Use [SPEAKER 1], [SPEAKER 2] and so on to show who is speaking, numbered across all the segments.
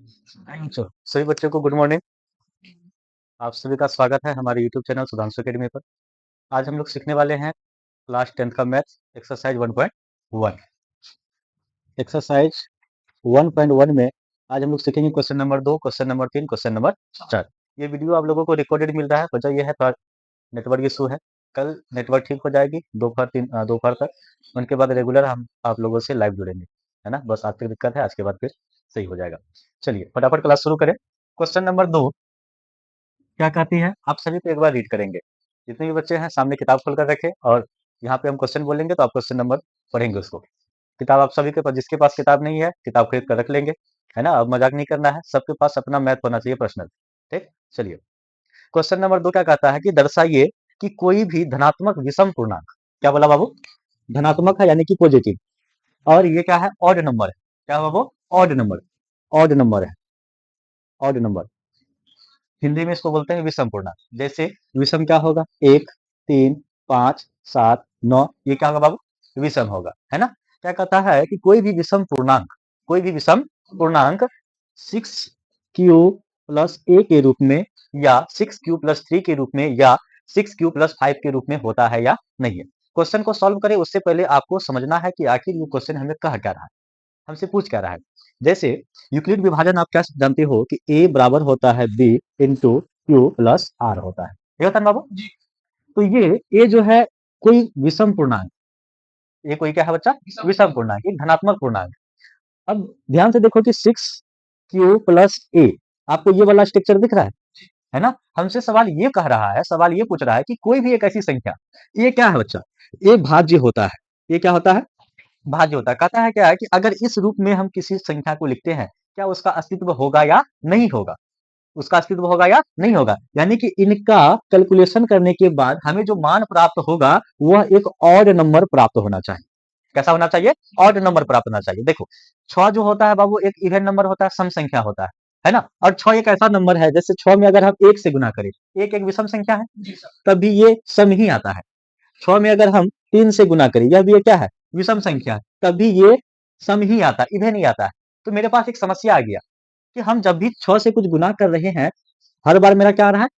[SPEAKER 1] सभी बच्चों को गुड मॉर्निंग। आप सभी का स्वागत है हमारे यूट्यूब चैनल सुधांशु अकेडमी पर। आज हम लोग सीखने वाले हैं क्लास 10th का मैथ्स एक्सरसाइज 1.1। एक्सरसाइज 1.1 में आज हम लोग सीखेंगे question number 2, question number 3, question number 4। ये वीडियो आप लोगों को रिकॉर्डेड मिल रहा है, वजह यह है थोड़ा नेटवर्क इशू है। कल नेटवर्क ठीक हो जाएगी दोपहर तक, उनके बाद रेगुलर हम आप लोगों से लाइव जुड़ेंगे, है ना। बस आज तक दिक्कत है, आज के बाद फिर सही हो जाएगा। चलिए फटाफट क्लास शुरू करें। क्वेश्चन नंबर 2 क्या कहती है, आप सभी को एक बार रीड करेंगे। जितने भी बच्चे हैं सामने किताब खोल कर रखें, और यहाँ पे हम क्वेश्चन बोलेंगे तो आप क्वेश्चन नंबर पढ़ेंगे उसको। किताब आप सभी के पास, जिसके पास किताब नहीं है किताब खरीद कर रख लेंगे, है ना। अब मजाक नहीं करना है, सबके पास अपना मैथ होना चाहिए पर्सनल। ठीक, चलिए। क्वेश्चन नंबर 2 क्या कहता है कि दर्शाइए कि कोई भी धनात्मक विषम पूर्णांक, क्या बोला बाबू, धनात्मक है यानी कि पॉजिटिव, और ये क्या है, ऑड नंबर है। क्या हुआ वो, ऑड नंबर, ऑड नंबर है, ऑड नंबर। हिंदी में इसको बोलते हैं विषम पूर्णांक। जैसे विषम क्या होगा, 1, 3, 5, 7, 9, ये क्या होगा बाबू, विषम होगा, है ना। क्या कहता है कि कोई भी विषम पूर्णांक, कोई भी विषम पूर्णांक 6q+a के रूप में, या 6q+3 के रूप में, या 6q+5 के रूप में होता है या नहीं है। क्वेश्चन को सॉल्व करें उससे पहले आपको समझना है कि आखिर ये क्वेश्चन हमें कह क्या रहा है, हमसे पूछ क्या रहा है। जैसे यूक्लिड विभाजन आप क्या जानते हो कि a बराबर होता है b into q plus r होता है, ये होता है ना बाबू जी। तो ये जो है कोई विषम पूर्णांक, ये कोई क्या है बच्चा, विषम पूर्णांक, एक धनात्मक पूर्णांक। अब ध्यान से देखो कि 6q+a, आपको ये वाला स्ट्रक्चर दिख रहा है ना। हमसे सवाल ये कह रहा है, सवाल ये पूछ रहा है कि कोई भी एक ऐसी संख्या, ये क्या है बच्चा, ये भाज्य होता है, ये क्या होता है, भाज्य होता है। कहता है क्या है कि अगर इस रूप में हम किसी संख्या को लिखते हैं, क्या उसका अस्तित्व होगा या नहीं होगा, उसका अस्तित्व होगा या नहीं होगा। यानी कि इनका कैलकुलेशन करने के बाद हमें जो मान प्राप्त होगा वह एक ऑड नंबर प्राप्त होना चाहिए। कैसा होना चाहिए, ऑड नंबर प्राप्त होना चाहिए। देखो 6 जो होता है बाबू एक इवन नंबर होता है, सम संख्या होता है ना। और 6 एक ऐसा नंबर है, जैसे 6 में अगर हम 1 से गुना करें, एक विषम संख्या है, तभी ये सम ही आता है। 6 में अगर हम 3 से गुना करें, यह भी ये क्या है, विषम संख्या है, तभी ये सम ही आता है, इवन ही आता है। तो मेरे पास एक समस्या आ गया कि हम जब भी 6 से कुछ गुना कर रहे हैं, हर बार मेरा क्या आ रहा है,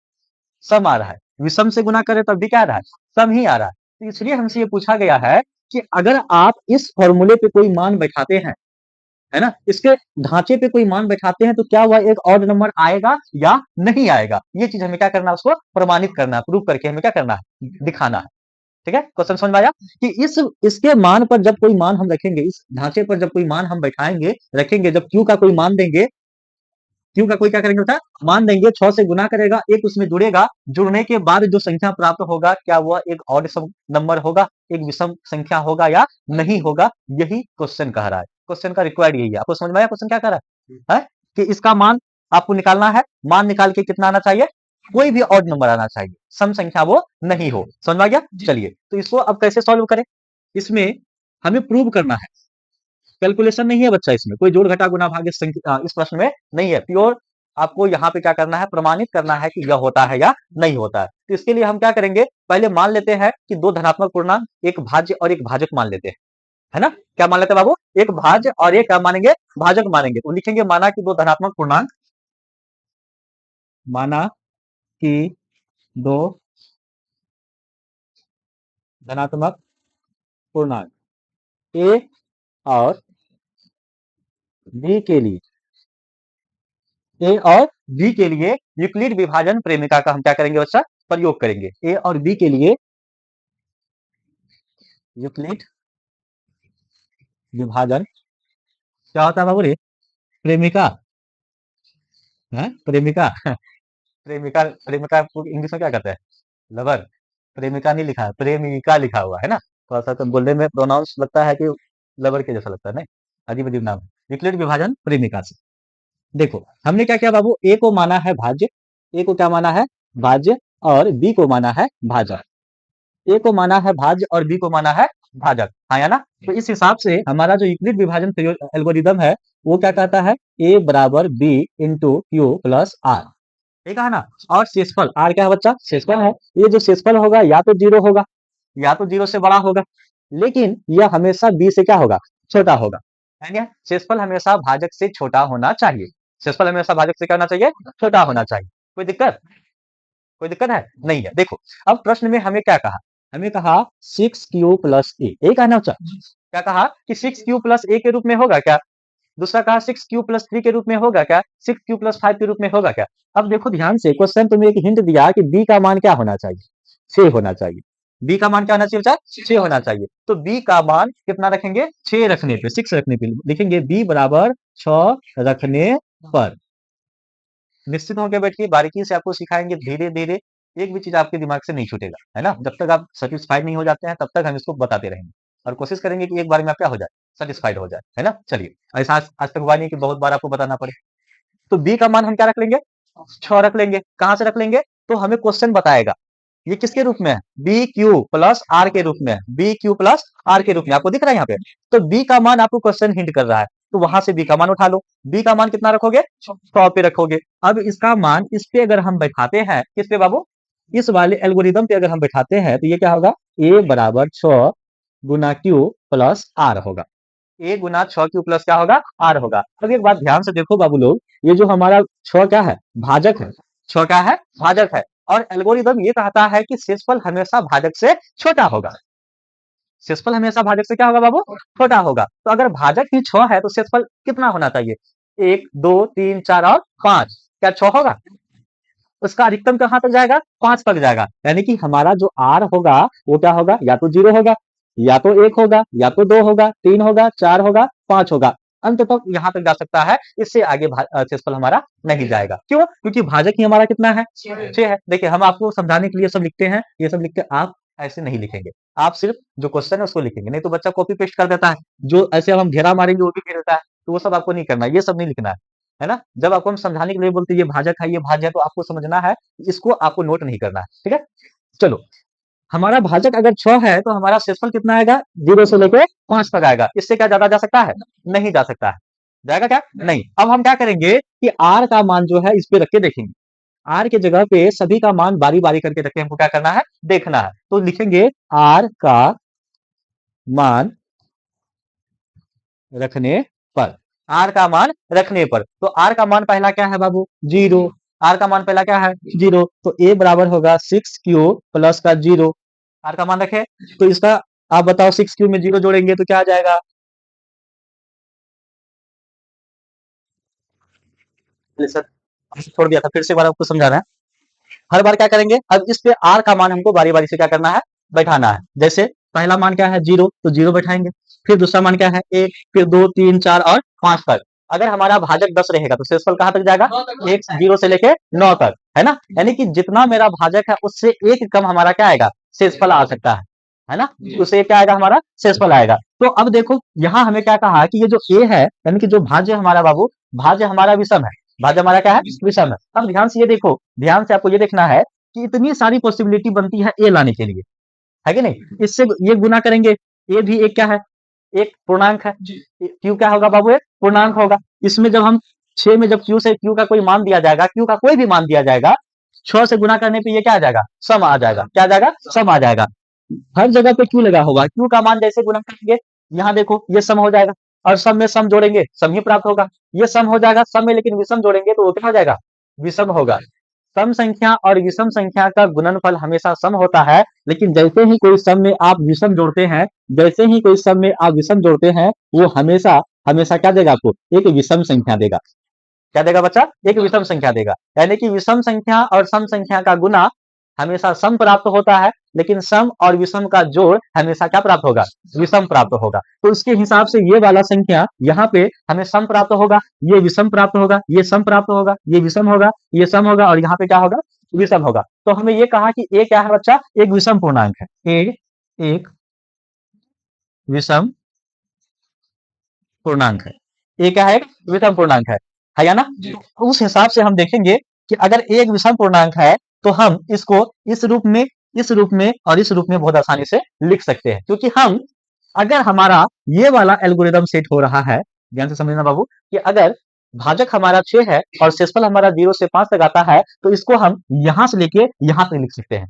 [SPEAKER 1] सम आ रहा है। विषम से गुना करें तब भी क्या आ रहा है, सम ही आ रहा है। तो इसलिए हमसे ये पूछा गया है कि अगर आप इस फॉर्मूले पे कोई मान बैठाते हैं, है ना, इसके ढांचे पे कोई मान बैठाते हैं, तो क्या वह एक ऑड नंबर आएगा या नहीं आएगा। ये चीज हमें क्या करना है, उसको प्रमाणित करना है, प्रूव करके हमें क्या करना है, दिखाना है। ठीक है, क्वेश्चन समझ में आया कि इसके मान पर जब कोई मान हम रखेंगे, इस ढांचे पर जब कोई मान हम बैठाएंगे रखेंगे, जब क्यू का कोई मान देंगे, क्यू का कोई क्या करेंगे होता है, मान देंगे, 6 से गुना करेगा, एक उसमें जुड़ेगा, जुड़ने के बाद जो संख्या प्राप्त होगा, क्या वह एक ऑड नंबर होगा, एक विषम संख्या होगा या नहीं होगा। यही क्वेश्चन कह रहा है, क्वेश्चन का रिक्वायर्ड यही है। आपको समझ में आया क्वेश्चन क्या कह रहा है कि इसका मान आपको निकालना है, मान निकाल के कितना आना चाहिए, कोई भी ऑड नंबर आना चाहिए, सम संख्या वो नहीं हो। समझ में आ गया। चलिए तो इसको अब कैसे सॉल्व करें, इसमें हमें प्रूव करना है, कैलकुलेशन नहीं है बच्चा, इसमें कोई जोड़ घटा गुना भाग इस प्रश्न में नहीं है। प्योर आपको यहाँ पे क्या करना है, प्रमाणित करना है कि यह होता है या नहीं होता है। तो इसके लिए हम क्या करेंगे, पहले मान लेते हैं कि दो धनात्मक पूर्णांक, एक भाज्य और एक भाजक मान लेते हैं, है ना। क्या मान लेते हैं बाबू, एक भाज्य और एक क्या मानेंगे, भाजक मानेंगे। तो लिखेंगे माना कि दो धनात्मक पूर्णांक, माना कि दो धनात्मक पूर्णांक ए और बी के लिए, ए और बी के लिए यूक्लिड विभाजन प्रेमिका का हम क्या करेंगे बच्चा, प्रयोग करेंगे। ए और बी के लिए यूक्लिड विभाजन क्या होता है बाबू रे, प्रेमिका है, प्रेमिका प्रेमिका, प्रेमिका को इंग्लिश में क्या कहते हैं, लवर। प्रेमिका नहीं लिखा है, प्रेमिका लिखा हुआ है ना। थोड़ा सा तो बोलने में प्रोनाउंस लगता है कि लवर के जैसा लगता है, नहीं, अजीब अजीब नाम है। यूक्लिड विभाजन प्रेमिका से देखो हमने क्या किया बाबू, ए को माना है भाज्य, ए को क्या माना है, भाज्य, और बी को माना है भाजक। ए को माना है भाज्य और बी को माना है भाजक, हाँ या ना। तो इस हिसाब से हमारा जो यूक्लिड विभाजन एल्गोरिदम है वो क्या कहता है, ए बराबर b into q plus r, ठीक है ना। और शेषफल आर क्या है बच्चा, शेषफल है। ये जो शेषफल होगा या तो जीरो होगा या तो जीरो से बड़ा होगा, लेकिन यह हमेशा बी से क्या होगा, छोटा होगा, है ना। शेषफल हमेशा भाजक से छोटा होना चाहिए। शेषफल हमेशा भाजक से क्या होना चाहिए, छोटा होना चाहिए। कोई दिक्कत, कोई दिक्कत है नहीं है। देखो अब प्रश्न में हमें क्या कहा, हमें कहा 6q प्लस ए, यही कहना चाहिए। क्या कहा कि 6q प्लस ए के रूप में होगा क्या, दूसरा कहा 6q प्लस 3 के रूप में होगा क्या, 6q प्लस 5 के रूप में होगा क्या। अब देखो ध्यान से, क्वेश्चन तुम्हें एक हिंट दिया कि b का मान क्या होना चाहिए, 6 होना चाहिए। b का मान क्या होना चाहिए बच्चा, 6 होना चाहिए। तो b का मान कितना रखेंगे, 6 रखने पे, 6 रखने पे लिखेंगे b बराबर 6 रखने पर। निश्चित होकर बैठिए, बारीकी से आपको सिखाएंगे धीरे धीरे, एक भी चीज आपके दिमाग से नहीं छूटेगा, है ना। जब तक आप सेटिस्फाइड नहीं हो जाते हैं तब तक हम इसको बताते रहेंगे और कोशिश करेंगे कि एक बार में आप क्या हो जाए, सेटिस्फाइड हो जाए, है ना। चलिए, ऐसा आज तक हुआ नहीं कि बहुत बार आपको बताना पड़े। तो बी का मान हम क्या रख लेंगे, 6 रख लेंगे। कहां से रख लेंगे, तो हमें क्वेश्चन बताएगा ये किसके रूप में है, बी क्यू प्लस आर के रूप में, बी क्यू प्लस आर के रूप में, आपको दिख रहा है यहाँ पे। तो बी का मान आपको क्वेश्चन हिंट कर रहा है, तो वहां से बी का मान उठा लो। बी का मान कितना रखोगे, 100 पे रखोगे। अब इसका मान इस पे अगर हम बैठाते हैं, किस पे बाबू, इस वाले एल्गोरिदम पे अगर हम बैठाते हैं तो ये क्या होगा, ए बराबर 6 गुना क्यू प्लस आर होगा। ए गुना 6q प्लस क्या होगा, आर होगा। अब एक बात ध्यान से देखो बाबू लोग, ये जो हमारा 6 क्या है, भाजक है, 6 क्या है, भाजक है। और एल्गोरिदम ये कहता है कि शेषफल हमेशा भाजक से छोटा होगा। शेषफल हमेशा भाजक से क्या होगा बाबू, छोटा होगा। तो अगर भाजक ही 6 है तो शेषफल कितना होना चाहिए, 1 2 3 4 और 5, क्या 6 होगा। उसका अधिकतम कहां तक जाएगा, 5 तक जाएगा। यानी कि हमारा जो आर होगा वो क्या होगा, या तो 0 होगा, या तो 1 होगा, या तो 2 होगा, 3 होगा, 4 होगा, 5 होगा, अंत तक यहाँ तक जा सकता है। इससे आगे शेषफल हमारा नहीं जाएगा। क्यों, क्योंकि भाजक ही हमारा कितना है, 6 है। देखिए हम आपको समझाने के लिए सब लिखते हैं, ये सब लिख के आप ऐसे नहीं लिखेंगे, आप सिर्फ जो क्वेश्चन है उसको लिखेंगे, नहीं तो बच्चा कॉपी पेस्ट कर देता है। जो ऐसे हम घेरा मारेंगे वो भी घेर देता है, तो वो सब आपको नहीं करना है, ये सब नहीं लिखना है ना। जब आपको हम समझाने के लिए बोलते हैं ये भाजक है, ये भाज्य है, तो आपको समझना है, इसको आपको नोट नहीं करना है, ठीक है। चलो, हमारा भाजक अगर 6 है तो हमारा शेषफल कितना आएगा, 0 से लेके 5 तक आएगा। इससे क्या ज्यादा जा सकता है, नहीं जा सकता है, जाएगा क्या, नहीं। अब हम क्या करेंगे कि आर का मान जो है इस पे रख के देखेंगे, आर के जगह पे सभी का मान बारी बारी करके रखे, हमको क्या करना है, देखना है। तो लिखेंगे आर का मान रखने पर, आर का मान रखने पर। तो आर का मान पहला क्या है बाबू, 0। आर का मान पहला क्या है, 0। तो ए बराबर होगा 6q प्लस का 0, आर का मान रखे। तो इसका आप बताओ, 6q में 0 जोड़ेंगे तो क्या आ जाएगा, सर छोड़ दिया था, फिर से एक बार आपको समझा रहे हैं। हर बार क्या करेंगे, अब इस पे आर का मान हमको बारी बारी से क्या करना है, बैठाना है। जैसे पहला मान क्या है, 0, तो 0 बैठाएंगे। फिर दूसरा मान क्या है, 1, फिर 2 3 4 और 5 तक। अगर हमारा भाजक 10 रहेगा तो शेषफल कहां तक जाएगा, 1 0 से लेके 9 तक, है ना। यानी कि जितना मेरा भाजक है उससे एक कम हमारा क्या आएगा, शेषफल आ सकता है ना। उससे क्या आएगा, हमारा शेषफल आएगा। तो अब देखो यहाँ हमें क्या कहा कि ये जो ए है, यानी कि जो भाज्य हमारा बाबू, भाज्य हमारा विषम है, भाज्य हमारा क्या है, विषम है। अब ध्यान से ये देखो, ध्यान से आपको ये देखना है कि इतनी सारी पॉसिबिलिटी बनती है ए लाने के लिए, है कि नहीं। इससे ये गुना करेंगे, ए भी एक क्या है, एक पूर्णांक है। क्यू क्या होगा बाबू, एक पूर्णांक होगा। इसमें जब हम 6 में जब क्यू से क्यू का कोई मान दिया जाएगा, क्यू का कोई भी मान दिया जाएगा, 6 से गुना करने पे ये क्या आ जाएगा, सम आ जाएगा। क्या आ जाएगा, सम आ जाएगा। हर जगह पे क्यू लगा होगा, क्यू का मान जैसे गुना करेंगे, यहाँ देखो ये सम हो जाएगा, और सम में सम जोड़ेंगे सम ही प्राप्त होगा। ये सम हो जाएगा सम में, लेकिन विषम जोड़ेंगे तो वो क्या हो जाएगा, विषम होगा। सम संख्या और विषम संख्या का गुणनफल हमेशा सम होता है, लेकिन जैसे ही कोई सम में आप विषम जोड़ते हैं, जैसे ही कोई सम में आप विषम जोड़ते हैं, वो हमेशा हमेशा क्या देगा आपको, एक विषम संख्या देगा। क्या देगा बच्चा, एक विषम संख्या देगा। यानी कि विषम संख्या और सम संख्या का गुना हमेशा सम प्राप्त होता है, लेकिन सम और विषम का जोड़ हमेशा क्या प्राप्त होगा, विषम प्राप्त होगा। तो इसके हिसाब से ये वाला संख्या यहाँ पे हमें सम प्राप्त होगा, ये विषम प्राप्त होगा, ये सम प्राप्त होगा, ये विषम होगा, ये सम होगा, और यहाँ पे क्या होगा, विषम होगा। तो हमें ये कहा कि ए क्या है बच्चा, एक विषम पूर्णांक है। ए एक विषम पूर्णांक है, ए क्या है, एक विषम पूर्णांक है या ना। तो उस हिसाब से हम देखेंगे कि अगर ए एक विषम पूर्णांक है तो हम इसको इस रूप में, इस रूप में और इस रूप में बहुत आसानी से लिख सकते हैं। क्योंकि हम, अगर हमारा ये वाला एल्गोरिदम सेट हो रहा है, ध्यान से समझना बाबू, कि अगर भाजक हमारा 6 है और शेषफल हमारा 0 से 5 तक आता है, तो इसको हम यहां से लेके यहां तक लिख सकते हैं।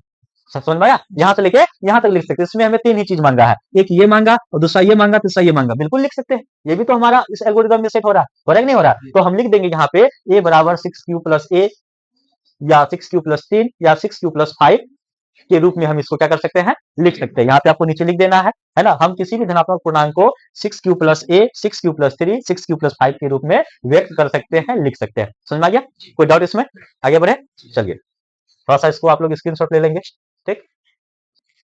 [SPEAKER 1] समझ में आया? यहाँ से लेके यहाँ तक लिख सकते हैं। इसमें हमें तीन ही चीज मांगा है, एक ये मांगा और दूसरा ये मांगा, तीसरा ये मांगा, बिल्कुल लिख सकते हैं। ये भी तो हमारा इस एल्गोरिदम में सेट हो रहा है कि नहीं हो रहा? तो हम लिख देंगे यहाँ पे a बराबर 6q प्लस a या 6q प्लस 3 या 6q प्लस 5 के रूप में हम इसको क्या कर सकते हैं, लिख सकते हैं। यहाँ पे आपको नीचे लिख देना है ना। हम किसी भी धनात्मक पूर्णांक को 6q plus a, 6q plus 3, 6q plus 5 के रूप में व्यक्त कर सकते हैं, लिख सकते हैं। समझ में आ गया? कोई डाउट इसमें? आगे बढ़े, चलिए थोड़ा सा इसको आप लोग स्क्रीनशॉट ले लेंगे। ठीक,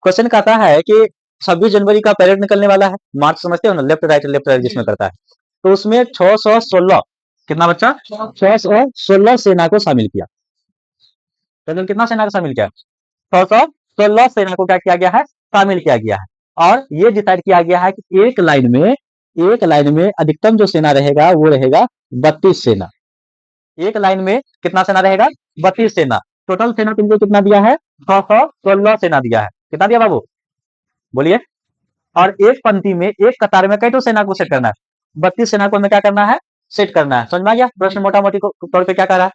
[SPEAKER 1] क्वेश्चन कहता है कि 26 जनवरी का परेड निकलने वाला है, मार्च समझते हो ना, लेफ्ट राइट जिसमें करता है। तो उसमें 616 कितना बच्चा, 616 सेना को शामिल किया। टोटल कितना सेना को शामिल किया? 616 सेना को क्या किया गया है, शामिल किया गया है। और ये डिसाइड किया गया है कि एक लाइन में अधिकतम जो सेना रहेगा वो रहेगा 32 सेना। एक लाइन में कितना सेना रहेगा? 32 सेना। टोटल सेना तुमको कितना दिया है? 616 सेना दिया है। कितना दिया बाबू, बोलिए? और एक पंक्ति में, एक कतार में कई सेना को सेट करना है? 32 सेना को हमें क्या करना है, सेट करना है। समझ में आ गया? प्रश्न मोटा मोटी तौर पे क्या कह रहा है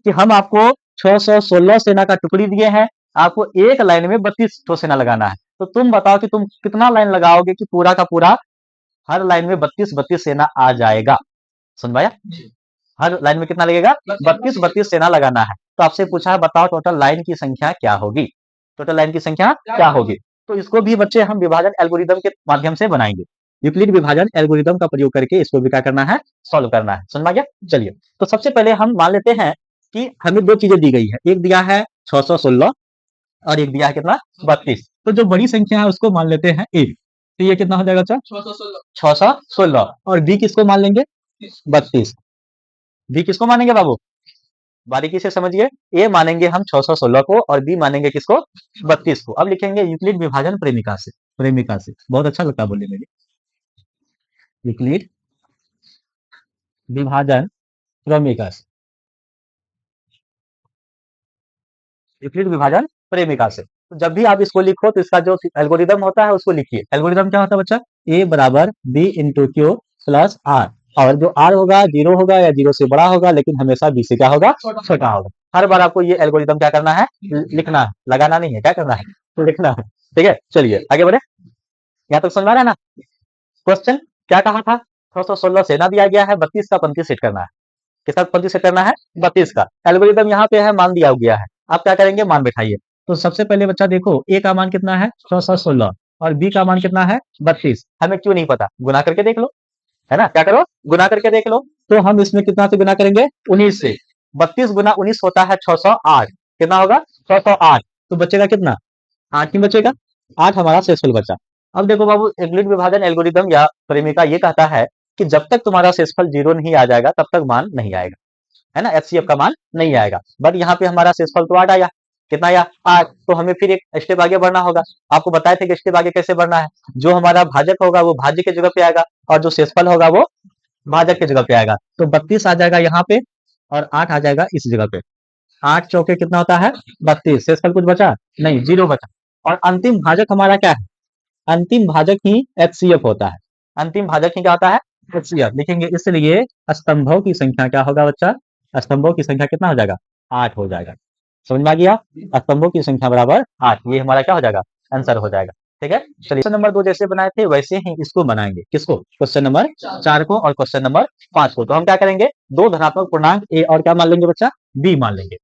[SPEAKER 1] कि हम आपको 616 सेना का टुकड़ी दिए हैं, आपको एक लाइन में 32 तो सेना लगाना है। तो तुम बताओ कि तुम कितना लाइन लगाओगे कि पूरा का पूरा हर लाइन में 32 सेना आ जाएगा। समझ आया? हर लाइन में कितना लगेगा? 32 सेना लगाना है। तो आपसे पूछा है बताओ टोटल लाइन की संख्या क्या होगी, टोटल लाइन की संख्या क्या होगी। तो इसको भी बच्चे हम विभाजन एल्गोरिदम के माध्यम से बनाएंगे। यूक्लिड विभाजन एल्गोरिदम का प्रयोग करके इसको भी क्या करना है, सॉल्व करना है। समझ में आ गया? चलिए, तो सबसे पहले हम मान लेते हैं कि हमें दो चीजें दी गई है, एक दिया है 616 और एक दिया है कितना, 32। तो जो बड़ी संख्या है उसको मान लेते हैं a। तो ये कितना हो जाएगा बच्चा? 616। और b किसको मान लेंगे? 32। b किसको मानेंगे बाबू, बारीकी से समझिए। ए मानेंगे हम 616 को और बी मानेंगे किसको, 32 को। अब लिखेंगे यूक्लिड विभाजन प्रेमिका से, बहुत अच्छा लगता बोले मेरे, यूक्लिड विभाजन प्रेमिका से, यूक्लिड विभाजन प्रेमिका से। तो जब भी आप इसको लिखो तो इसका जो एल्गोरिदम होता है उसको लिखिए। एल्गोरिदम क्या होता है बच्चा? ए बराबर b into q plus r. और जो आर होगा 0 होगा या 0 से बड़ा होगा, लेकिन हमेशा बी से क्या होगा, छोटा होगा। हर बार आपको ये एल्गोरिदम क्या करना है, लिखना है, लगाना नहीं है, क्या करना है, लिखना है। ठीक है, चलिए आगे बढ़े। यहाँ तक समझ आ रहा है ना? क्वेश्चन क्या कहा था? 616 सेना दिया गया है, 32 का पंक्ति सेट करना है। किसका पंक्ति सेट करना है? 32 का। एल्गोरिदम यहाँ पे है, मान दिया गया है। आप क्या करेंगे, मान बैठाइए। तो सबसे पहले बच्चा देखो, ए का मान कितना है, 616 और बी का मान कितना है, 32। हमें क्यों नहीं पता, गुना करके देख लो, है ना? क्या करो, गुना करके देख लो। तो हम इसमें कितना से गुना करेंगे, 19 से। 32 गुना 19 होता है 608। कितना होगा, 608। तो बचेगा कितना, 8 ही बचेगा। 8 हमारा शेषफल बचा। अब देखो बाबू, यूक्लिड विभाजन एल्गोरिदम या प्रेमिका ये कहता है कि जब तक तुम्हारा शेषफल 0 नहीं आ जाएगा तब तक मान नहीं आएगा, है ना, एचसीएफ का मान नहीं आएगा। बट यहाँ पे हमारा शेषफल तो 8 आया। कितना आया, 8। तो हमें फिर एक स्टेप आगे बढ़ना होगा। आपको बताए थे कि स्टेप आगे कैसे बढ़ना है। जो हमारा भाजक होगा वो भाज्य के जगह पे आएगा और जो शेषफल होगा वो भाजक के जगह पे आएगा। तो 32 आ जाएगा यहाँ पे और 8 आ जाएगा इस जगह पे। 8 चौके कितना होता है, 32। शेषफल कुछ बचा नहीं, 0 बचा। और अंतिम भाजक हमारा क्या है, अंतिम भाजक ही एचसीएफ होता है। अंतिम भाजक ही क्या होता है, एचसीएफ लिखेंगे। इसलिए स्तंभों की संख्या क्या होगा बच्चा, स्तंभों की संख्या कितना हो जाएगा, 8 हो जाएगा। समझ में आ गया? स्तंभों की संख्या बराबर 8, ये हमारा क्या हो जाएगा, आंसर हो जाएगा। ठीक है, चलिए क्वेश्चन नंबर 2 जैसे बनाए थे वैसे ही इसको बनाएंगे। किसको, क्वेश्चन नंबर 4 को और क्वेश्चन नंबर 5 को। तो हम क्या करेंगे, दो धनात्मक पूर्णांक ए और क्या मान लेंगे बच्चा, बी मान लेंगे।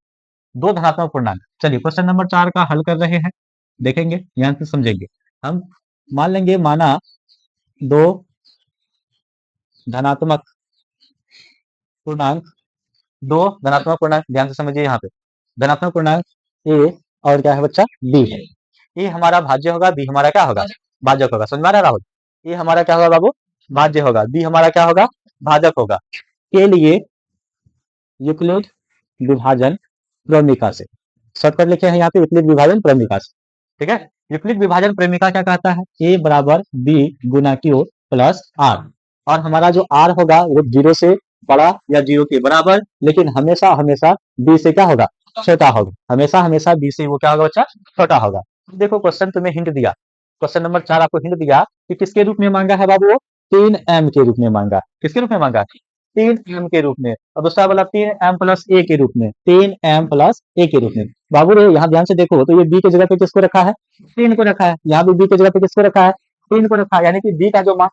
[SPEAKER 1] दो धनात्मक पूर्णांक। चलिए क्वेश्चन नंबर 4 का हल कर रहे हैं, देखेंगे ध्यान से समझेंगे। हम मान लेंगे, माना दो धनात्मक पूर्णांक, दो धनात्मक पूर्णांक, ध्यान से समझिए। यहाँ पे धनात्मक पूर्णांक ए और क्या है बच्चा, बी है। ए हमारा भाज्य होगा, बी हमारा क्या होगा, भाजक होगा। समझ में आ रहा है राहुल? ए हमारा क्या होगा बाबू, भाज्य होगा, बी हमारा क्या होगा, भाजक होगा। के लिए यूक्लिड विभाजन प्रेमिका से, शॉर्टकट लिखे हैं यहाँ पे यूक्लिड विभाजन प्रेमिका से। ठीक है, यूक्लिड विभाजन प्रेमिका क्या कहता है, ए बराबर बी गुना क्यू प्लस आर। और हमारा जो आर होगा वो 0 से बड़ा या 0 के बराबर, लेकिन हमेशा हमेशा बी से क्या होगा, छोटा होगा। हमेशा हमेशा बी से वो क्या होगा बच्चा, छोटा होगा। देखो क्वेश्चन तुम्हें हिंट दिया, क्वेश्चन नंबर 4 आपको हिंट दिया कि किसके रूप में मांगा है बाबू, 3m के रूप में मांगा। किसके रूप में मांगा, 3m के रूप में, और दूसरा बोला 3m प्लस a के रूप में, 3m प्लस a के रूप में। बाबू रे यहाँ ध्यान से देखो, तो ये b की जगह पे किसको रखा है? 3 को रखा है। यहाँ भी b की जगह पे किसको रखा है? 3 को रखा है, यानी कि b का जो मान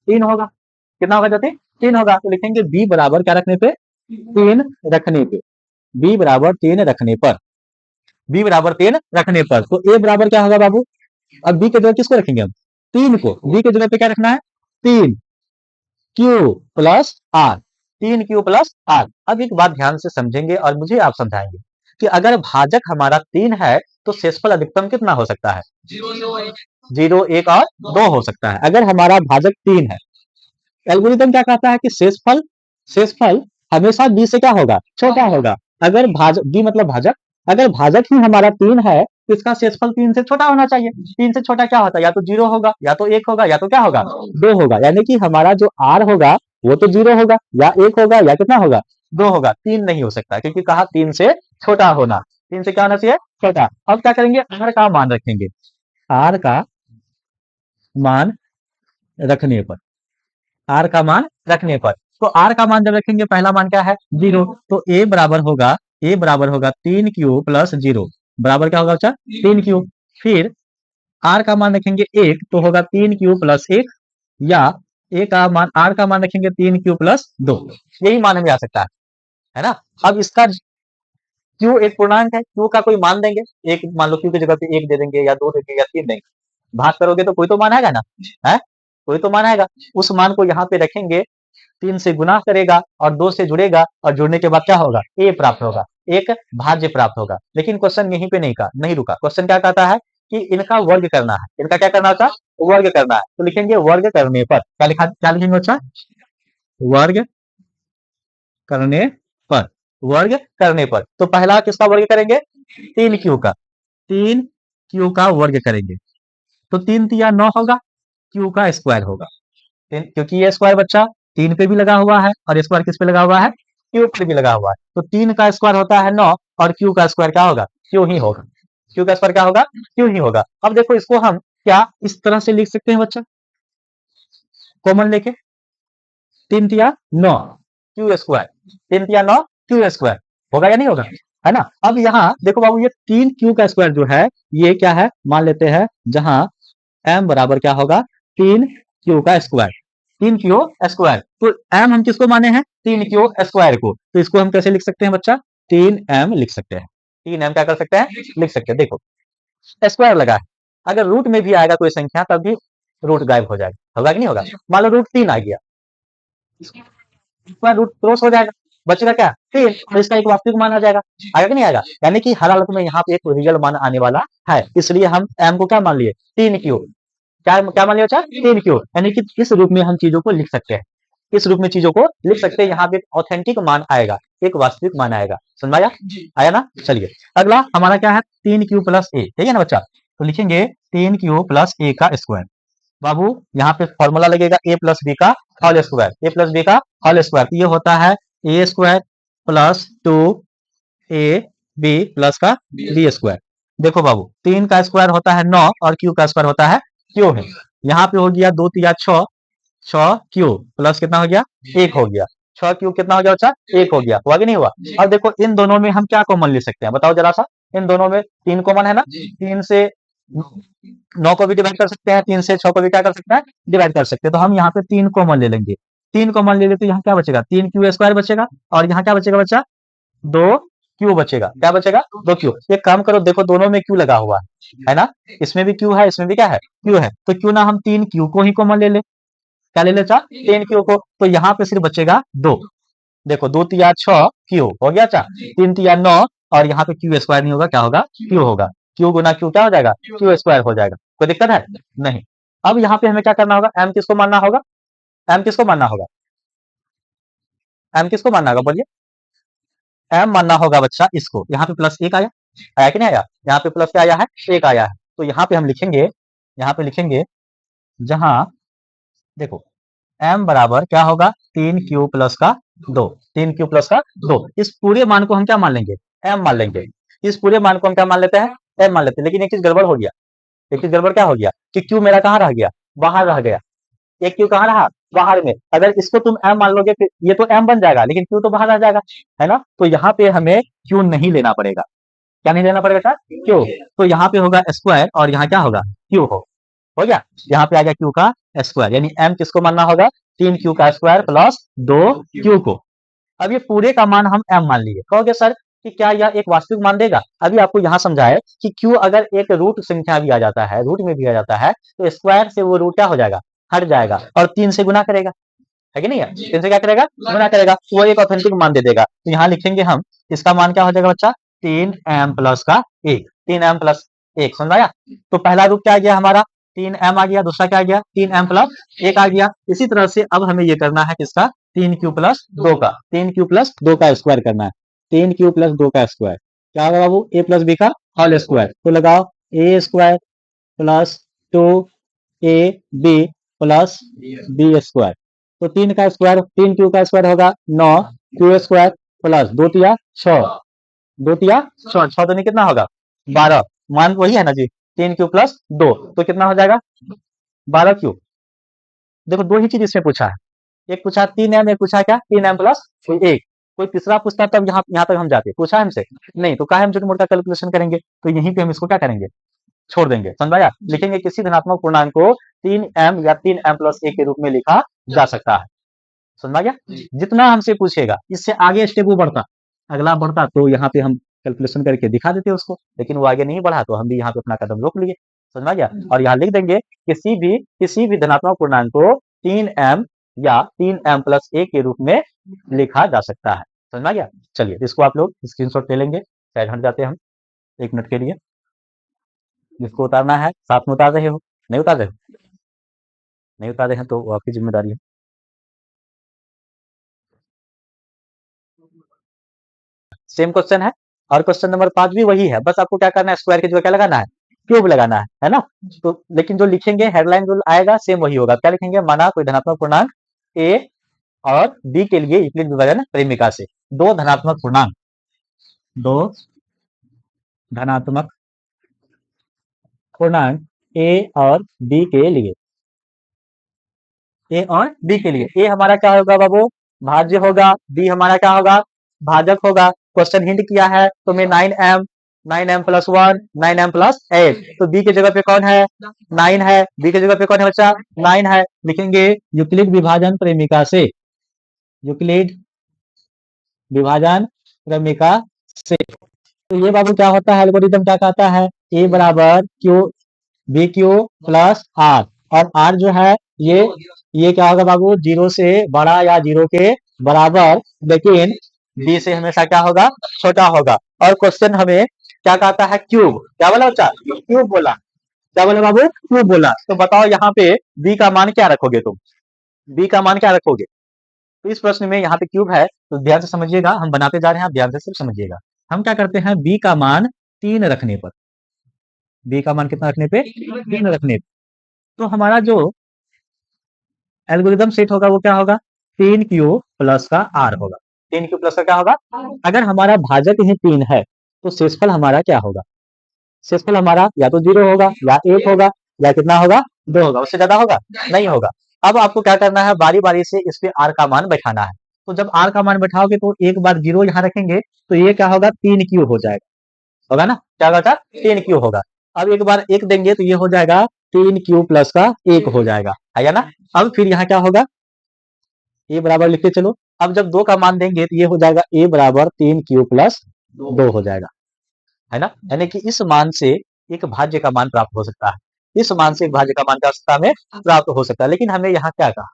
[SPEAKER 1] 3 होगा। कितना होगा ज्योति? 3 होगा। तो लिखेंगे b बराबर क्या रखने पे? 3 रखने पे। b बराबर 3 रखने पर, b बराबर 3 रखने पर, तो a बराबर क्या होगा बाबू? अब b के जगह किसको रखेंगे हम? 3 को। b के जगह पे क्या रखना है? 3 q plus r, 3 q plus r. अब एक बात ध्यान से समझेंगे और मुझे आप समझाएंगे कि अगर भाजक हमारा 3 है तो शेषफल अधिकतम कितना हो सकता है? 0, 1 और 2 हो सकता है, अगर हमारा भाजक 3 है। एल्गोरिथम क्या कहता है कि शेषफल हमेशा b से क्या होगा? छोटा होगा। अगर भाजक, b मतलब भाजक, अगर भाजक ही हमारा 3 है तो इसका शेषफल 3 से छोटा होना चाहिए। 3 से छोटा क्या होता है? या तो 0 होगा, या तो 1 होगा, या तो क्या होगा? 2 होगा। यानी कि हमारा जो r होगा वो तो 0 होगा, या 1 होगा, या कितना होगा? 2 होगा। 3 नहीं हो सकता, क्योंकि कहा 3 से छोटा होना। 3 से क्या होना चाहिए? छोटा। अब क्या करेंगे? r का मान रखेंगे। r का मान रखने पर, r का मान रखने पर, तो r का मान जब रखेंगे, पहला मान क्या है? 0। तो a बराबर होगा 3q प्लस 0, बराबर क्या होगा बच्चा? 3q। फिर r का मान रखेंगे 1, तो होगा 3q प्लस 1, या a का मान, r का मान रखेंगे 3q प्लस 2। यही मान हमें आ सकता है ना? अब इसका q एक पूर्णांक है, q का कोई मान देंगे, एक मान लो q की जगह पे 1 दे देंगे, या 2 देंगे, या 3 देंगे। भाग करोगे तो कोई तो मान आएगा ना, है? कोई तो मान आएगा। उस मान को यहाँ पे रखेंगे, 3 से गुना करेगा और 2 से जुड़ेगा, और जुड़ने के बाद क्या होगा? ए प्राप्त होगा, एक भाज्य प्राप्त होगा। लेकिन क्वेश्चन यहीं पे नहीं रुका। क्वेश्चन क्या कहता है कि इनका वर्ग करना है। इनका क्या करना होता है? वर्ग करना है। तो लिखेंगे वर्ग करने पर, क्या लिखेंगे बच्चा? वर्ग करने पर, वर्ग करने पर। तो पहला किसका वर्ग करेंगे? 3q का, 3q का वर्ग करेंगे, तो 3 तिया 9 होगा, q का स्क्वायर होगा। क्योंकि ये स्क्वायर बच्चा 3 पे भी लगा हुआ है, और स्क्वायर किस पे लगा हुआ है? q पे भी लगा हुआ है। तो 3 का स्क्वायर होता है 9, और q का स्क्वायर क्या होगा? q ही होगा। q का स्क्वायर क्या होगा? q ही होगा। अब देखो, इसको हम क्या इस तरह से लिख सकते हैं बच्चा, कॉमन लेके? 3 तिया 9 q स्क्वायर, 3 तिया 9 q स्क्वायर, होगा या नहीं होगा? है ना? अब यहाँ देखो बाबू, ये 3q का स्क्वायर जो है, ये क्या है? मान लेते हैं, जहां m बराबर क्या होगा? 3q का स्क्वायर, 3q स्क्वायर। तो m हम किसको माने हैं? 3q स्क्वायर को। तो इसको हम कैसे लिख सकते हैं बच्चा? 3m लिख सकते हैं। 3m क्या कर सकते हैं? लिख सकते हैं। देखो, स्क्वायर लगा है, अगर रूट में भी आएगा कोई संख्या, तब भी रूट गायब हो जाएगा, होगा कि नहीं होगा? मान लो रूट 3 आ गया, स्क्वायर रूट क्रॉस हो जाएगा, बचेगा क्या? 3, और इसका एक वास्तविक मान आ जाएगा। आएगा कि नहीं आएगा? यानी कि हर हालत में यहाँ पे एक रियल मान आने वाला है, इसलिए हम m को क्या मान लिए? 3q। क्या मान लिया बच्चा? 3q। यानी कि इस रूप में हम चीजों को लिख सकते हैं, इस रूप में चीजों को लिख सकते हैं। यहाँ पे एक ऑथेंटिक मान आएगा, एक वास्तविक मान आएगा। समझ आया? आया ना? चलिए, अगला हमारा क्या है? 3q प्लस a, ठीक है ना बच्चा? तो लिखेंगे 3q प्लस a का स्क्वायर। बाबू यहाँ पे फॉर्मूला लगेगा a प्लस बी का whole square, a plus b का होल स्क्वायर। ये होता है a square plus 2ab plus का b स्क्वायर। देखो बाबू, 3 का स्क्वायर होता है 9, और q का स्क्वायर होता है q है। यहाँ पे हो गया 2 तिया 6, 6q प्लस कितना हो गया? 1 हो गया। 6q कितना हो गया बच्चा? 1 हो गया। हुआ कि नहीं हुआ? अब देखो, इन दोनों में हम क्या कॉमन ले सकते हैं? बताओ जरा सा। इन दोनों में 3 कॉमन है ना? 3 से 9 को भी डिवाइड कर सकते हैं, 3 से 6 को भी क्या कर सकते हैं? डिवाइड कर सकते हैं। तो हम यहाँ पे 3 कॉमन ले लेंगे। 3 कॉमन ले लेते, यहाँ क्या बचेगा? 3q स्क्वायर बचेगा, और यहाँ क्या बचेगा बच्चा? 2q बचेगा। क्या बचेगा? 2q। एक काम करो, देखो दोनों में q लगा हुआ है ना? इसमें भी q है, इसमें भी क्या है? q है। तो क्यों ना हम 3q को ही कॉमन ले ले। क्या ले ले? 3q को। तो यहाँ पे सिर्फ बचेगा 2। देखो, 2 तिया 6 q हो गया चा, 3 तिया 9, और यहाँ पे q स्क्वायर नहीं होगा, क्या होगा? q होगा। q गुना q क्या हो जाएगा? q स्क्वायर हो जाएगा। कोई दिक्कत है? नहीं। अब यहाँ पे हमें क्या करना होगा? m किसको मानना होगा? m किसको मानना होगा? m किसको मानना होगा, बोलिए? m मानना होगा बच्चा इसको। यहाँ पे प्लस 1 आया, आया कि नहीं आया? यहाँ पे प्लस क्या आया है? 1 आया है। तो यहाँ पे हम लिखेंगे, यहाँ पे लिखेंगे, जहां देखो m बराबर क्या होगा? 3q प्लस का 2, 3q प्लस का 2। इस पूरे मान को हम क्या मान लेंगे? m मान लेंगे। इस पूरे मान को हम क्या मान लेते हैं? m मान लेते हैं। लेकिन एक चीज गड़बड़ हो गया, एक चीज गड़बड़ क्या हो गया कि q मेरा कहाँ रह गया? बाहर रह गया। एक q कहाँ रहा? बाहर में। अगर इसको तुम m मान लोगे फिर ये तो m बन जाएगा, लेकिन q तो बाहर आ जाएगा, है ना। तो यहाँ पे हमें q नहीं लेना पड़ेगा। क्या नहीं लेना पड़ेगा सर? q। तो यहाँ पे होगा स्क्वायर और यहाँ क्या होगा? q हो गया। यहाँ पे आ गया q का स्क्वायर, यानी m किसको मानना होगा? 3q का स्क्वायर प्लस 2q को। अब ये पूरे का मान हम m मान लिए। कहोगे सर कि क्या यह एक वास्तविक मान देगा? अभी आपको यहाँ समझाए कि q अगर एक रूट संख्या भी आ जाता है, रूट में भी आ जाता है, तो स्क्वायर से वो रूट क्या हो जाएगा? हट जाएगा और 3 से गुना करेगा, है कि नहीं है? 3 से क्या करेगा? गुना करेगा, तो वो एक ऑथेंटिक मान दे देगा। तो यहाँ लिखेंगे हम, इसका मान क्या हो जाएगा बच्चा? 3m प्लस का 1, 3m प्लस 1, समझ आया? तो पहला रूप क्या आ गया हमारा? 3m आ गया, दूसरा क्या आ गया? 3m प्लस 1 आ गया। इसी तरह से अब हमें ये करना है किसका? 3q प्लस 2 का, 3q प्लस 2 का स्क्वायर करना है। 3q प्लस 2 का स्क्वायर क्या होगा बाबू? a प्लस b का होल स्क्वायर। तो लगाओ a square plus 2ab plus b square. तो 3 का स्क्वायर, 3q का स्क्वायर होगा 9, q स्क्वायर प्लस 2 तिया 6, 2 तिया 6, 6 दूनी कितना होगा? 12। मान वही है ना जी, 3q प्लस 2, तो कितना हो जाएगा? 12q। देखो दो ही चीज इसमें पूछा है, एक पूछा 3m, एक पूछा क्या? 3m plus 1। कोई तीसरा पूछता तब यहाँ तक हम जाते, पूछा है हमसे नहीं, तो काहे हम छोटा मोटा कैलकुलेशन करेंगे, तो यहीं पे हम इसको क्या करेंगे? छोड़ देंगे, समझाया? लिखेंगे किसी धनात्मक पूर्णांक को 3m या 3m प्लस 1 के रूप में लिखा जा सकता है। समझ गया? जितना हमसे पूछेगा इससे आगे स्टेप वो बढ़ता, अगला बढ़ता, तो यहाँ पे हम कैलकुलेशन करके दिखा देते उसको, लेकिन वो आगे नहीं बढ़ा तो हम भी यहाँ पे अपना कदम रोक लिए। समझ में गया? और यहाँ लिख देंगे किसी भी धनात्मक पूर्णांक को 3m या 3m प्लस 1 के रूप में लिखा जा सकता है। समझ में गया? चलिए इसको आप लोग स्क्रीनशॉट ले लेंगे, शायद हट जाते हैं हम 1 मिनट के लिए। जिसको उतारना है साथ में उतार रहे हो, नहीं उतार रहे हो? नहीं उतार रहे हैं तो वो आपकी जिम्मेदारी है। सेम क्वेश्चन है और क्वेश्चन नंबर 5 भी वही है, बस आपको क्या करना है? स्क्वायर की जगह क्या लगाना है? क्यूब लगाना है ना? तो लेकिन जो लिखेंगे हेडलाइन जो आएगा सेम वही होगा। क्या लिखेंगे? माना कोई धनात्मक पूर्णांक a और b के लिए यूक्लिड विभाजन प्रेमिका से दो धनात्मक पूर्णांक, दो धनात्मक पूर्णांक a और b के लिए, a और b के लिए a हमारा क्या होगा बाबू? भाज्य होगा, b हमारा क्या होगा? भाजक होगा। क्वेश्चन हिंट किया है तो मैं 9m, 9m plus 1, 9m plus 8, तो b की जगह पे कौन है? 9 है। b की जगह पे कौन है बच्चा? 9 है। लिखेंगे यूक्लिड विभाजन प्रेमिका से, यूक्लिड विभाजन प्रेमिका से। तो ये बाबू क्या होता है? एल्गोरिथम क्या कहता है? a बराबर q b q plus r, और आर जो है ये क्या होगा बाबू? 0 से बड़ा या 0 के बराबर, लेकिन बी से हमेशा क्या होगा? छोटा होगा। और क्वेश्चन हमें क्या कहता है? क्यूब। क्या बोला बच्चा? क्यूब बोला। क्या बोला बाबू? क्यूब बोला। तो बताओ यहाँ पे बी का मान क्या रखोगे तुम? बी का मान क्या रखोगे? तो इस प्रश्न में यहाँ पे क्यूब है, तो ध्यान से समझिएगा, हम बनाते जा रहे हैं, आप ध्यान से सिर्फ समझिएगा। हम क्या करते हैं? बी का मान 3 रखने पर, बी का मान कितना रखने पे? 3 रखने पे, तो हमारा जो एल्गोरिदम सेट होगा वो क्या होगा? 3q प्लस का r होगा। 3q प्लस का क्या होगा? अगर हमारा भाजक ही 3 है तो शेषफल हमारा क्या होगा? शेषफल हमारा या तो 0 होगा या 1 होगा या कितना होगा? 2 होगा। उससे ज्यादा होगा? नहीं होगा। अब आपको क्या करना है? बारी बारी से इस पे r का मान बैठाना है। तो जब r का मान बैठाओगे तो एक बार 0 यहाँ रखेंगे तो ये क्या होगा? 3q हो जाएगा, होगा ना? क्या होगा? 3q होगा। अब एक बार 1 देंगे तो ये हो जाएगा 3q प्लस का 1 हो जाएगा, है ना? अब फिर यहाँ क्या होगा? a बराबर लिखते चलो। अब जब 2 का मान देंगे तो ये हो जाएगा a बराबर 3q प्लस 2 हो जाएगा, है ना? यानी कि इस मान से एक भाज्य का मान प्राप्त हो सकता है, इस मान से एक भाज्य का मान क्या हो सकता है? हमें प्राप्त हो सकता है। लेकिन हमें यहाँ क्या कहा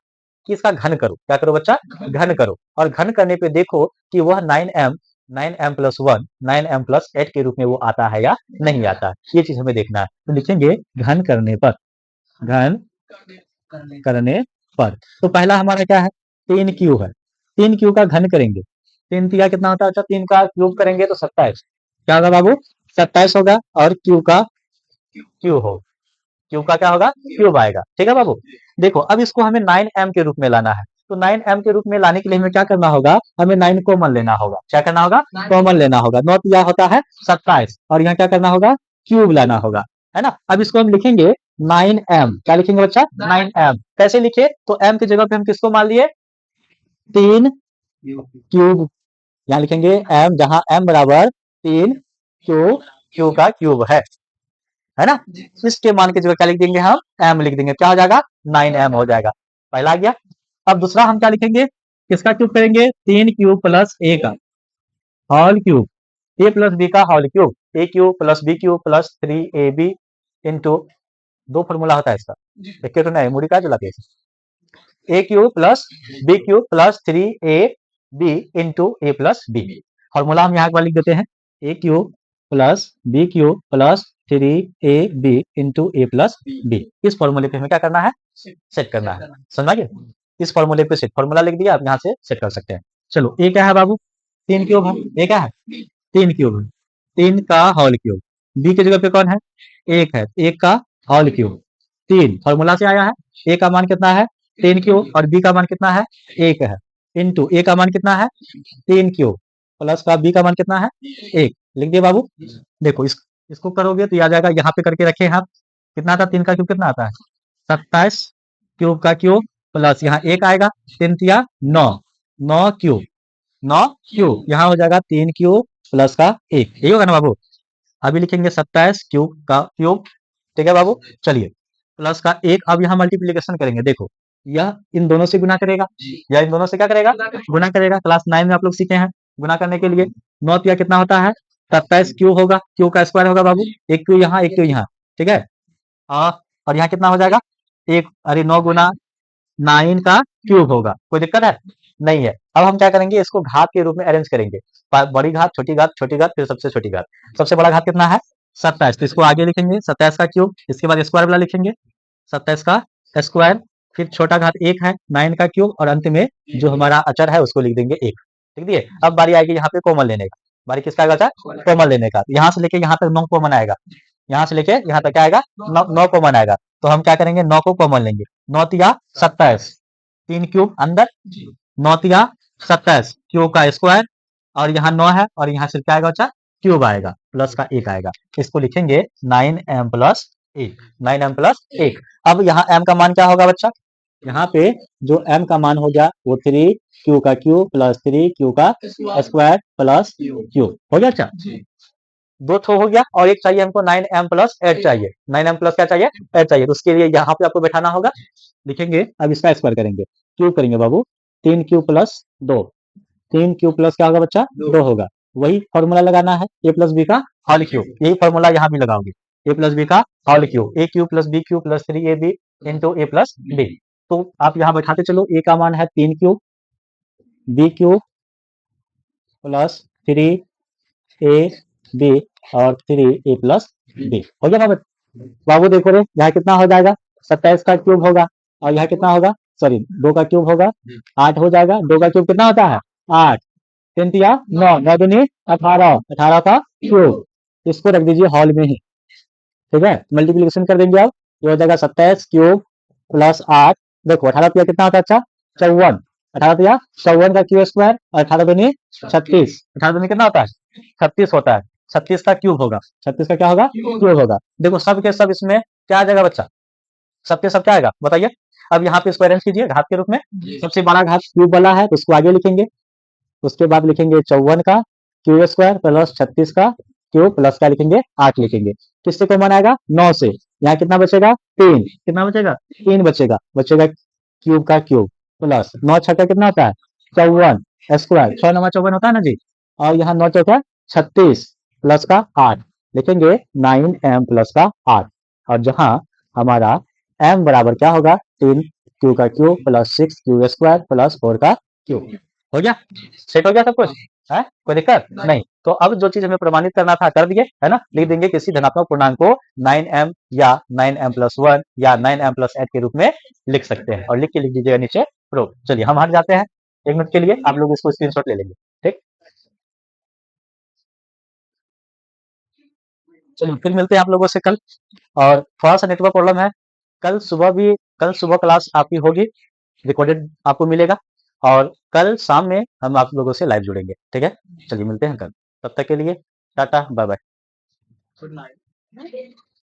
[SPEAKER 1] कि इसका घन करो। क्या करो बच्चा? घन करो। और घन करने पे देखो कि वह 9m प्लस 1, 9m प्लस 8 के रूप में वो आता है या नहीं आता है, ये चीज हमें देखना है। तो लिखेंगे घन करने पर, घन करने पर। तो पहला हमारा क्या है? 3q है, 3q का घन करेंगे, 3 तिया कितना होता है? अच्छा 3 का क्यूब करेंगे तो 27, क्या होगा बाबू? 27 होगा। और q का क्यू हो, क्यूब का क्या होगा? क्यूब आएगा। ठीक है बाबू? देखो अब इसको हमें 9m के रूप में लाना है, तो 9m के रूप में लाने के लिए हमें क्या करना होगा? हमें 9 कॉमन लेना होगा। क्या करना होगा? कॉमन लेना होगा। 9 तिया होता है 27, और यहाँ क्या करना होगा? क्यूब लाना होगा, है ना? अब इसको हम लिखेंगे 9m, क्या लिखेंगे बच्चा? 9m। कैसे लिखे? तो m की जगह पे हम किसको मान लिए? 3 क्यूब। यहाँ लिखेंगे m, जहां m बराबर 3 क्यूब, क्यू का क्यूब है ना? इसके मान की जगह क्या लिख देंगे? हम m लिख देंगे। क्या हो जाएगा? 9m हो जाएगा। पहला आ गया। अब दूसरा हम क्या लिखेंगे? किसका क्यूब करेंगे? 3 क्यूब प्लस a का whole cube, a plus b का whole cube, a cube plus b cube plus 3ab into, दो फॉर्मूला होता है इसका, एक तो नहीं, मुड़ी का चलाते हैं। a cube plus b cube plus 3ab into a plus b। Formula हम यहाँ पर लिख देते हैं, a cube plus b cube plus 3ab into a plus b। इस फॉर्मूले पे हमें क्या करना है? सेट करना है। समझ गए? इस फॉर्मूले पे सेट, फॉर्मूला लिख दिया, आप यहाँ से सेट कर सकते हैं। चलो, a क्या है बाबू? 3 क्यूब है। a क्या है? 3 क्यूब है। 3 का होल क्यूब। b की जगह पे कौन है? 1 है। 1 का होल क्यूब। 3 फॉर्मूला से आया है। a का मान कितना है? 3 क्यूब, और b का मान कितना है? 1 है। इंटू a का मान कितना है? 3 क्यूब, प्लस का b का मान कितना है? 1। लिख दिए बाबू। देखो, इसको करोगे तो ये आ जाएगा, यहाँ पे करके रखे हैं आप। कितना आता है? 3 का क्यूब कितना आता है? 27 क्यूब का क्यूब, प्लस यहाँ 1 आएगा, 3 तिया 9, 9 क्यूब, 9 क्यूब, यहाँ हो जाएगा 3 क्यूब प्लस का 1, यही होगा ना बाबू? अभी लिखेंगे 27 क्यूब का क्यूब। ठीक है बाबू? चलिए, प्लस का 1। अब यहाँ मल्टीप्लीकेशन करेंगे। देखो, यह इन दोनों से गुना करेगा, या इन दोनों से क्या करेगा? गुना करेगा। क्लास 9 में आप लोग सीखे हैं गुना करने के लिए। 9 तिया कितना होता है? 27 क्यूब होगा, क्यूब का स्क्वायर होगा बाबू। एक क्यूब यहाँ, एक क्यूब यहाँ। ठीक है? और यहाँ कितना हो जाएगा? एक, अरे 9 गुना 9 का क्यूब होगा। कोई दिक्कत है? नहीं है। अब हम क्या करेंगे? इसको घात के रूप में अरेंज करेंगे। बड़ी घात, छोटी घात, छोटी घात, फिर सबसे छोटी घात। सबसे बड़ा घात कितना है? 27। तो इसको आगे लिखेंगे 27 का क्यूब, इसके बाद स्क्वायर वाला लिखेंगे 27 का स्क्वायर, फिर छोटा घात 1 है, 9 का क्यूब, और अंत में जो हमारा अचर है उसको लिख देंगे 1। ठीक दिए? अब बारी आएगी यहाँ पे कॉमन लेने का। बारी किसका आएगा? कॉमन लेने का। यहाँ से लेके यहाँ तक 9 कॉमन आएगा, यहाँ से लेके यहाँ तक क्या आएगा? 9 कॉमन आएगा। तो हम क्या करेंगे? 9 को कॉमन लेंगे। 9 तिया 27, 3 क्यूब अंदर, 9 तिया 27 क्यूब का स्क्वायर, और यहाँ 9 है, और यहाँ सिर्फ क्या आएगा बच्चा? क्यूब आएगा, प्लस का 1 आएगा। इसको लिखेंगे 9m प्लस 1, 9m प्लस 1। अब यहाँ m का मान क्या होगा बच्चा? यहाँ पे जो m का मान हो गया वो 3 क्यू का क्यूब प्लस 3 क्यू का स्क्वायर प्लस क्यूब हो गया। अच्छा, दो ठो हो गया, और एक चाहिए हमको 9m प्लस 8 चाहिए। 9m प्लस क्या चाहिए? 8 चाहिए। तो उसके लिए यहाँ पे आपको बैठाना होगा। लिखेंगे, अब इसका स्क्वायर करेंगे, क्यूब करेंगे बाबू। 3 क्यूब प्लस 2, 3 क्यूब प्लस क्या होगा बच्चा? 2 होगा। वही फॉर्मूला लगाना है, a प्लस बी का होल क्यूब। यही फॉर्मूला यहाँ भी लगाओगे, a प्लस बी का whole cube, a cube plus b cube plus 3ab into a plus b। तो आप यहाँ बैठाते चलो, a का मान है 3 cube, b cube plus 3ab और 3a प्लस b हो गया बाबू। बाबू देखो रे, यहाँ कितना हो जाएगा? 27 का क्यूब होगा, और यहाँ कितना होगा? सॉरी, 2 का क्यूब होगा, 8 हो जाएगा। 2 का क्यूब कितना होता है? 8, 3 तिया 9, 9 दूनी 18, 18 का क्यूब। इसको रख दीजिए हॉल में ही। ठीक है? मल्टीप्लीकेशन कर देंगे। अब ये हो जाएगा 27 क्यूब प्लस 8। देखो 18 तिया कितना होता है? अच्छा, 54। 18 तिया 54 का क्यूब स्क्वायर, और 18 दूनी 36, 18 दूनी कितना होता है? 36 होता है। 36 का क्यूब होगा। 36 का क्या होगा? क्यूब होगा। देखो, सब के सब इसमें क्या आ जाएगा बच्चा? सब के सब क्या आएगा बताइए? अब यहाँ पे इसको अरेंज कीजिए घात के रूप में। सबसे बड़ा घात क्यूब वाला है, तो उसको आगे लिखेंगे। उसके बाद लिखेंगे 54 का क्यूब स्क्वायर प्लस 36 का क्यूब, प्लस क्या लिखेंगे? 8 लिखेंगे। किससे कॉमन आएगा? 9 से। यहाँ कितना बचेगा? 3। कितना बचेगा? 3 बचेगा। बचेगा क्यूब का क्यूब, प्लस 9 छक्का कितना होता है? 54 स्क्वायर, 6 9 54 होता है ना जी। और यहाँ 9 चौका 36, प्लस का 8 लिखेंगे 9m प्लस का 8। और जहां हमारा m बराबर क्या होगा? 3 क्यू का cube plus 6 Q square plus 4 का क्यूब। हो गया? सेट हो गया सब कुछ? है कोई दिक्कत नहीं? तो अब जो चीज हमें प्रमाणित करना था कर दिए, है ना? लिख देंगे किसी धनात्मक पूर्णांक को 9m या 9m प्लस 1 या 9m प्लस 8 के रूप में लिख सकते हैं, और लिख के लिख दीजिएगा नीचे प्रूफ। चलिए, हम हट जाते हैं 1 मिनट के लिए, आप लोग इसको स्क्रीनशॉट ले लेंगे। ठीक, चलिए फिर मिलते हैं आप लोगों से कल। और थोड़ा सा नेटवर्क प्रॉब्लम है, कल सुबह क्लास आपकी होगी, रिकॉर्डेड आपको मिलेगा, और कल शाम में हम आप लोगों से लाइव जुड़ेंगे। ठीक है? चलिए मिलते हैं कल, तब तक के लिए टाटा बाय बाय।